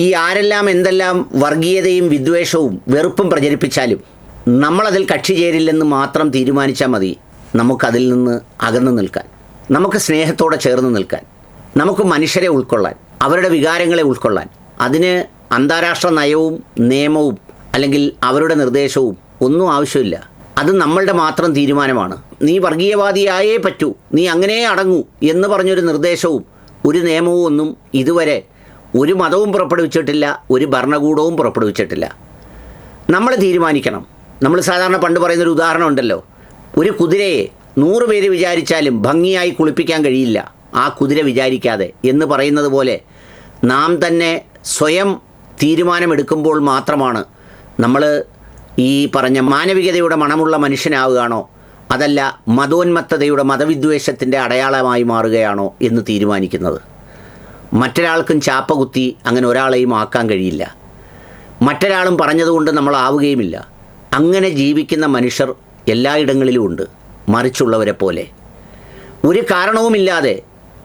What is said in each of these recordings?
ഈ ആരെല്ലാം എന്തെല്ലാം വർഗീയതയും വിദ്വേഷവും വെറുപ്പും പ്രചരിപ്പിച്ചാലും നമ്മളതിൽ കക്ഷി ചേരില്ലെന്ന് മാത്രം തീരുമാനിച്ചാൽ മതി. നമുക്കതിൽ നിന്ന് അകന്നു നിൽക്കാൻ, നമുക്ക് സ്നേഹത്തോടെ ചേർന്ന് നിൽക്കാൻ, നമുക്ക് മനുഷ്യരെ ഉൾക്കൊള്ളാൻ, അവരുടെ വികാരങ്ങളെ ഉൾക്കൊള്ളാൻ. അതിന് അന്താരാഷ്ട്ര നയവും നിയമവും അല്ലെങ്കിൽ അവരുടെ നിർദ്ദേശവും ഒന്നും ആവശ്യമില്ല. അത് നമ്മളുടെ മാത്രം തീരുമാനമാണ്. നീ വർഗീയവാദിയായേ പറ്റൂ, നീ അങ്ങനെ അടങ്ങൂ എന്ന് പറഞ്ഞൊരു നിർദ്ദേശവും ഒരു നിയമവും ഒന്നും ഇതുവരെ ഒരു മതവും പുറപ്പെടുവിച്ചിട്ടില്ല, ഒരു ഭരണകൂടവും പുറപ്പെടുവിച്ചിട്ടില്ല. നമ്മൾ തീരുമാനിക്കണം. നമ്മൾ സാധാരണ പണ്ട് പറയുന്നൊരു ഉദാഹരണം ഉണ്ടല്ലോ, ഒരു കുതിരയെ 100 പേര് വിചാരിച്ചാലും ഭംഗിയായി കുളിപ്പിക്കാൻ കഴിയില്ല ആ കുതിര വിചാരിക്കാതെ എന്ന് പറയുന്നത് പോലെ നാം തന്നെ സ്വയം തീരുമാനമെടുക്കുമ്പോൾ മാത്രമാണ് നമ്മൾ ഈ പറഞ്ഞ മാനവികതയുടെ മണമുള്ള മനുഷ്യനാവുകയാണോ അതല്ല മതോന്മത്തതയുടെ മതവിദ്വേഷത്തിൻ്റെ അടയാളമായി മാറുകയാണോ എന്ന് തീരുമാനിക്കുന്നത്. മറ്റൊരാൾക്കും ചാപ്പ കുത്തി അങ്ങനെ ഒരാളെയും ആക്കാൻ കഴിയില്ല. മറ്റൊരാളും പറഞ്ഞതുകൊണ്ട് നമ്മളാവുകയുമില്ല. അങ്ങനെ ജീവിക്കുന്ന മനുഷ്യർ എല്ലായിടങ്ങളിലും ഉണ്ട്, മറിച്ചുള്ളവരെ പോലെ. ഒരു കാരണവുമില്ലാതെ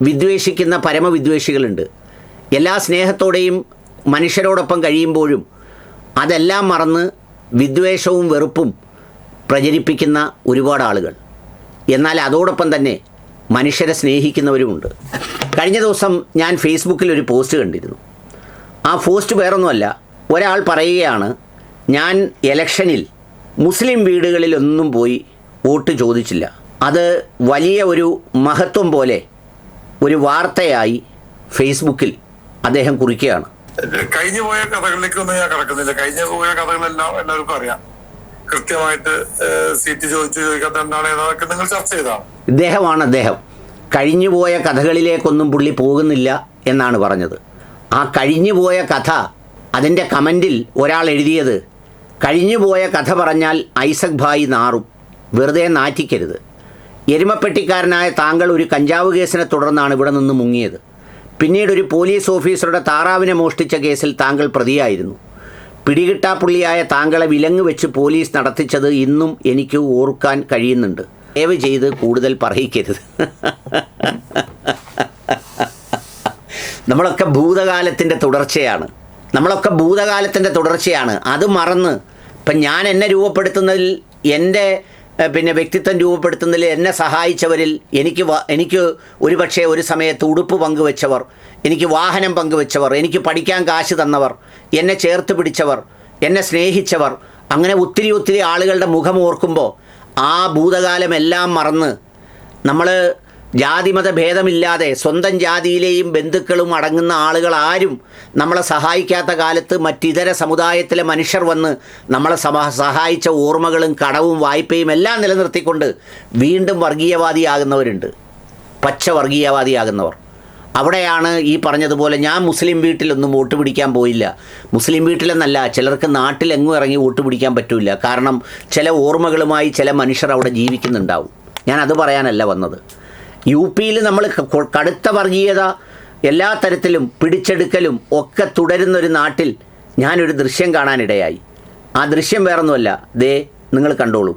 വിദ്വേഷിക്കുന്ന പരമവിദ്വേഷികളുണ്ട്. എല്ലാ സ്നേഹത്തോടെയും മനുഷ്യരോടൊപ്പം കഴിയുമ്പോഴും അതെല്ലാം മറന്ന് വിദ്വേഷവും വെറുപ്പും പ്രചരിപ്പിക്കുന്ന ഒരുപാട് ആളുകൾ. എന്നാൽ അതോടൊപ്പം തന്നെ മനുഷ്യരെ സ്നേഹിക്കുന്നവരുമുണ്ട്. കഴിഞ്ഞ ദിവസം ഞാൻ ഫേസ്ബുക്കിൽ ഒരു പോസ്റ്റ് കണ്ടിരുന്നു. ആ പോസ്റ്റ് വേറൊന്നുമല്ല, ഒരാൾ പറയുകയാണ്, ഞാൻ ഇലക്ഷനിൽ മുസ്ലിം വീടുകളിലൊന്നും പോയി വോട്ട് ചോദിച്ചില്ല. അത് വലിയ ഒരു മഹത്വം പോലെ ഒരു വാർത്തയായി ഫേസ്ബുക്കിൽ അദ്ദേഹം കുറിക്കുകയാണ്. കഴിഞ്ഞു പോയ കഥകളിലേക്കൊന്നും ഞാൻ കടക്കുന്നില്ല. കഴിഞ്ഞു പോയ കഥകളെല്ലാം എല്ലാവർക്കും അറിയാം. കൃത്യമായിട്ട് സീറ്റ് ചോദിക്കാത്ത എന്താണ് ഏതൊക്കെ നിങ്ങൾ ചർച്ച ചെയ്താണ്. അദ്ദേഹം കഴിഞ്ഞുപോയ കഥകളിലേക്കൊന്നും പുള്ളി പോകുന്നില്ല എന്നാണ് പറഞ്ഞത്. ആ കഴിഞ്ഞുപോയ കഥ, അതിൻ്റെ കമൻറ്റിൽ ഒരാൾ എഴുതിയത്, കഴിഞ്ഞുപോയ കഥ പറഞ്ഞാൽ ഐസക് ഭായി നാറും, വെറുതെ നാറ്റിക്കരുത്. എരുമപ്പെട്ടിക്കാരനായ താങ്കൾ ഒരു കഞ്ചാവ് കേസിനെ തുടർന്നാണ് ഇവിടെ നിന്ന് മുങ്ങിയത്. പിന്നീട് ഒരു പോലീസ് ഓഫീസറുടെ താറാവിനെ മോഷ്ടിച്ച കേസിൽ താങ്കൾ പ്രതിയായിരുന്നു. പിടികിട്ടാപ്പുള്ളിയായ താങ്കളെ വിലങ്ങ് വെച്ച് പോലീസ് നടത്തിച്ചത് ഇന്നും എനിക്ക് ഓർക്കാൻ കഴിയുന്നുണ്ട്. ദയവ് ചെയ്ത് കൂടുതൽ പറയിക്കരുത്. നമ്മളൊക്കെ ഭൂതകാലത്തിൻ്റെ തുടർച്ചയാണ്. അത് മറന്ന് ഇപ്പം ഞാൻ എന്നെ രൂപപ്പെടുത്തുന്നതിൽ, എൻ്റെ വ്യക്തിത്വം രൂപപ്പെടുത്തുന്നതിൽ എന്നെ സഹായിച്ചവരിൽ എനിക്ക് ഒരുപക്ഷെ ഒരു സമയത്ത് ഉടുപ്പ് പങ്കുവെച്ചവർ, എനിക്ക് വാഹനം പങ്കുവെച്ചവർ, എനിക്ക് പഠിക്കാൻ കാശ് തന്നവർ, എന്നെ ചേർത്ത് പിടിച്ചവർ, എന്നെ സ്നേഹിച്ചവർ, അങ്ങനെ ഒത്തിരി ആളുകളുടെ മുഖം ഓർക്കുമ്പോൾ ആ ഭൂതകാലമെല്ലാം മറന്ന് നമ്മൾ ജാതിമത ഭേദമില്ലാതെ സ്വന്തം ജാതിയിലെയും ബന്ധുക്കളും അടങ്ങുന്ന ആളുകൾ ആരും നമ്മളെ സഹായിക്കാത്ത കാലത്ത് മറ്റിതര സമുദായത്തിലെ മനുഷ്യർ വന്ന് നമ്മളെ സഹായിച്ച ഓർമ്മകളും കടവും വായ്പയും എല്ലാം നിലനിർത്തിക്കൊണ്ട് വീണ്ടും വർഗീയവാദിയാകുന്നവരുണ്ട്, പച്ച വർഗീയവാദിയാകുന്നവർ. അവിടെയാണ് ഈ പറഞ്ഞതുപോലെ ഞാൻ മുസ്ലിം വീട്ടിലൊന്നും വോട്ട് പിടിക്കാൻ പോയില്ല. മുസ്ലിം വീട്ടിലെന്നല്ല, ചിലർക്ക് നാട്ടിലെങ്ങും ഇറങ്ങി വോട്ട് പിടിക്കാൻ പറ്റില്ല. കാരണം ചില ഓർമ്മകളുമായി ചില മനുഷ്യർ അവിടെ ജീവിക്കുന്നുണ്ടാവും. ഞാനത് പറയാനല്ല വന്നത്. യു പിയിൽ നമ്മൾ കടുത്ത വർഗീയത എല്ലാ തരത്തിലും പിടിച്ചെടുക്കലും ഒക്കെ തുടരുന്നൊരു നാട്ടിൽ ഞാനൊരു ദൃശ്യം കാണാനിടയായി. ആ ദൃശ്യം വേറൊന്നുമല്ല, ദേ നിങ്ങൾ കണ്ടോളൂ.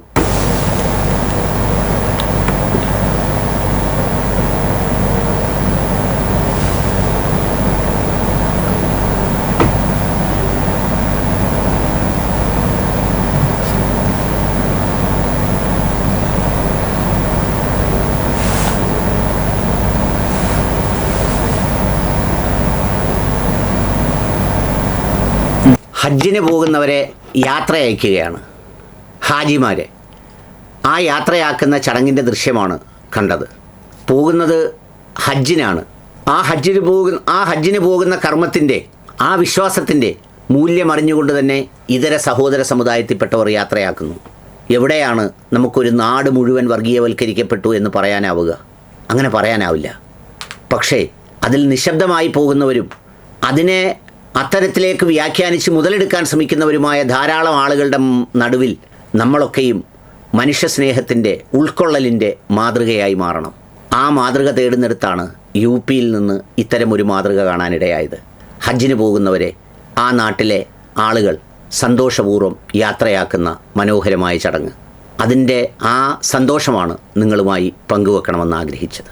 ഹജ്ജിന് പോകുന്നവരെ യാത്ര അയക്കുകയാണ് ഹാജിമാരെ. ആ യാത്രയാക്കുന്ന ചടങ്ങിൻ്റെ ദൃശ്യമാണ് കണ്ടത്. പോകുന്നത് ഹജ്ജിനാണ്. ആ ഹജ്ജിന് പോകുന്ന കർമ്മത്തിൻ്റെ, ആ വിശ്വാസത്തിൻ്റെ മൂല്യം അറിഞ്ഞുകൊണ്ട് തന്നെ ഇതര സഹോദര സമുദായത്തിൽപ്പെട്ടവർ യാത്രയാക്കുന്നു. എവിടെയാണ് നമുക്കൊരു നാട് മുഴുവൻ വർഗീയവൽക്കരിക്കപ്പെട്ടു എന്ന് പറയാനാവുക? അങ്ങനെ പറയാനാവില്ല. പക്ഷേ അതിൽ നിശബ്ദമായി പോകുന്നവരും അതിനെ അത്തരത്തിലേക്ക് വ്യാഖ്യാനിച്ച് മുതലെടുക്കാൻ ശ്രമിക്കുന്നവരുമായ ധാരാളം ആളുകളുടെ നടുവിൽ നമ്മളൊക്കെയും മനുഷ്യസ്നേഹത്തിൻ്റെ, ഉൾക്കൊള്ളലിൻ്റെ മാതൃകയായി മാറണം. ആ മാതൃക തേടുന്നിടത്താണ് യു പിയിൽ നിന്ന് ഇത്തരമൊരു മാതൃക കാണാനിടയായത്. ഹജ്ജിന് പോകുന്നവരെ ആ നാട്ടിലെ ആളുകൾ സന്തോഷപൂർവ്വം യാത്രയാക്കുന്ന മനോഹരമായ ചടങ്ങ്. അതിൻ്റെ ആ സന്തോഷമാണ് നിങ്ങളുമായി പങ്കുവെക്കണമെന്ന് ആഗ്രഹിച്ചത്.